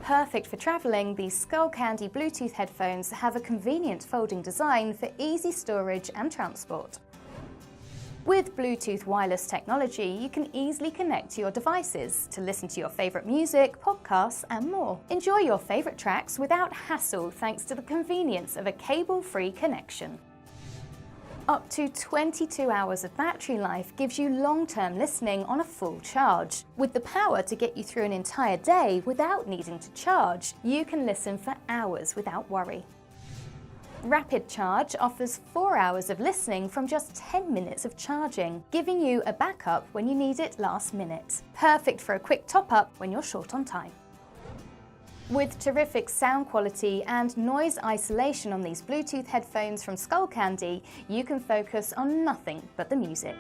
Perfect for travelling, these Skullcandy Bluetooth headphones have a convenient folding design for easy storage and transport. With Bluetooth wireless technology, you can easily connect to your devices to listen to your favourite music, podcasts and more. Enjoy your favourite tracks without hassle thanks to the convenience of a cable-free connection. Up to 22 hours of battery life gives you long-term listening on a full charge. With the power to get you through an entire day without needing to charge, you can listen for hours without worry. Rapid Charge offers 4 hours of listening from just 10 minutes of charging, giving you a backup when you need it last minute. Perfect for a quick top-up when you're short on time. With terrific sound quality and noise isolation on these Bluetooth headphones from Skullcandy, you can focus on nothing but the music.